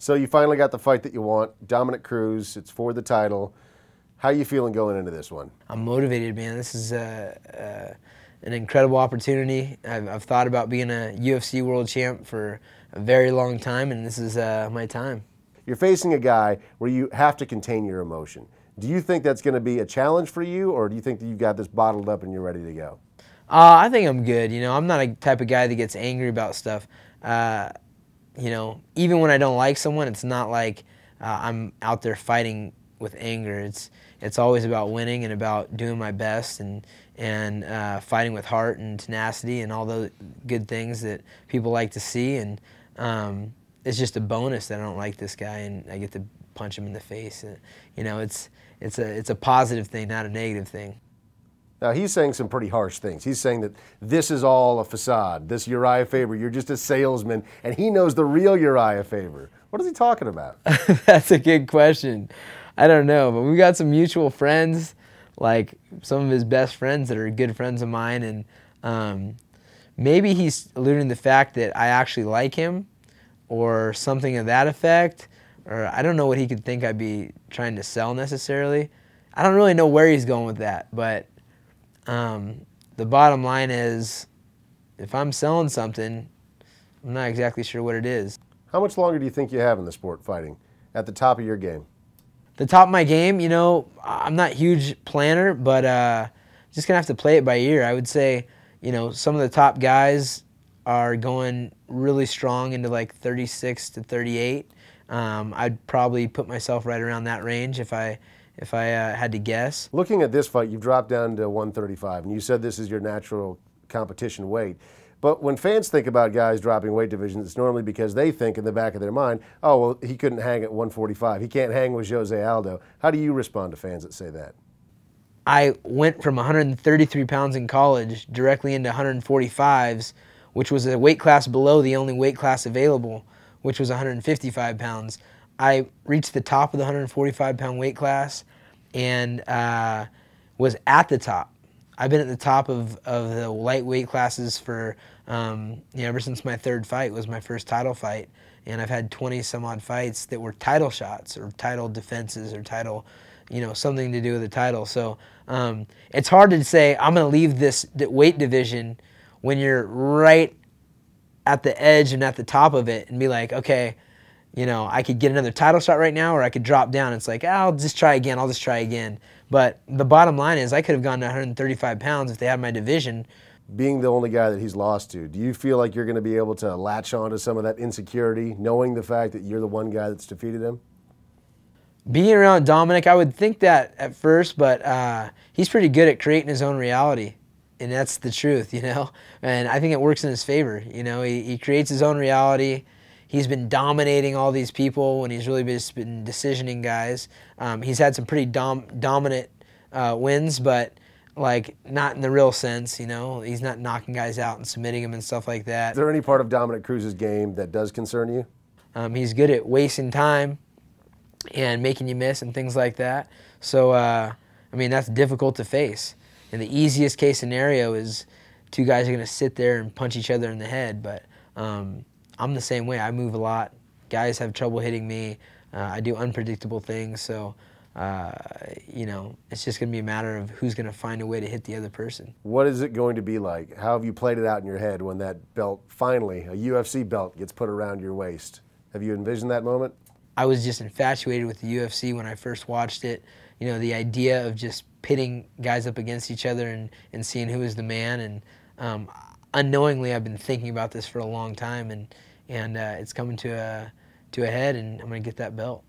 So you finally got the fight that you want. Dominick Cruz, it's for the title. How are you feeling going into this one? I'm motivated, man. This is an incredible opportunity. I've thought about being a UFC world champ for a very long time, and this is my time. You're facing a guy where you have to contain your emotion. Do you think that's going to be a challenge for you, or do you think that you've got this bottled up and you're ready to go? I think I'm good. You know, I'm not a type of guy that gets angry about stuff. You know, even when I don't like someone, it's not like I'm out there fighting with anger. It's always about winning and about doing my best and fighting with heart and tenacity and all those good things that people like to see. And it's just a bonus that I don't like this guy and I get to punch him in the face. You know, it's a positive thing, not a negative thing. Now, he's saying some pretty harsh things. He's saying that this is all a facade. This Urijah Faber, you're just a salesman, and he knows the real Urijah Faber. What is he talking about? That's a good question. I don't know, but we've got some mutual friends, like some of his best friends that are good friends of mine, and maybe he's alluding to the fact that I actually like him or something of that effect, or I don't know what he could think I'd be trying to sell necessarily. I don't really know where he's going with that, but the bottom line is, if I'm selling something, I'm not exactly sure what it is. How much longer do you think you have in the sport fighting at the top of your game? The top of my game, you know, I'm not a huge planner, but just going to have to play it by ear. I would say, you know, some of the top guys are going really strong into like 36 to 38. I'd probably put myself right around that range if I had to guess. Looking at this fight, you've dropped down to 135, and you said this is your natural competition weight. But when fans think about guys dropping weight divisions, it's normally because they think in the back of their mind, oh, well, he couldn't hang at 145. He can't hang with Jose Aldo. How do you respond to fans that say that? I went from 133 pounds in college directly into 145s, which was a weight class below the only weight class available, which was 155 pounds. I reached the top of the 145-pound weight class and was at the top. I've been at the top of the light weight classes for, you know, ever since my third fight was my first title fight. And I've had 20-some-odd fights that were title shots or title defenses or title, you know, something to do with the title. So it's hard to say I'm going to leave this weight division when you're right at the edge and at the top of it and be like, okay, you know, I could get another title shot right now or I could drop down. It's like, I'll just try again. I'll just try again. But the bottom line is I could have gone to 135 pounds if they had my division. Being the only guy that he's lost to, do you feel like you're going to be able to latch on to some of that insecurity, knowing the fact that you're the one guy that's defeated him? Being around Dominick, I would think that at first, but he's pretty good at creating his own reality. And that's the truth, you know. And I think it works in his favor. You know, he creates his own reality. He's been dominating all these people when he's really just been decisioning guys. He's had some pretty dominant wins, but like not in the real sense, you know. He's not knocking guys out and submitting them and stuff like that. Is there any part of Dominick Cruz's game that does concern you? He's good at wasting time and making you miss and things like that. So, I mean, that's difficult to face. And the easiest case scenario is two guys are going to sit there and punch each other in the head, but I'm the same way. I move a lot. Guys have trouble hitting me. I do unpredictable things. So, you know, it's just going to be a matter of who's going to find a way to hit the other person. What is it going to be like? How have you played it out in your head when that belt, finally, a UFC belt, gets put around your waist? Have you envisioned that moment? I was just infatuated with the UFC when I first watched it. You know, the idea of just pitting guys up against each other and seeing who is the man. And unknowingly, I've been thinking about this for a long time, and it's coming to a head, and I'm going to get that belt.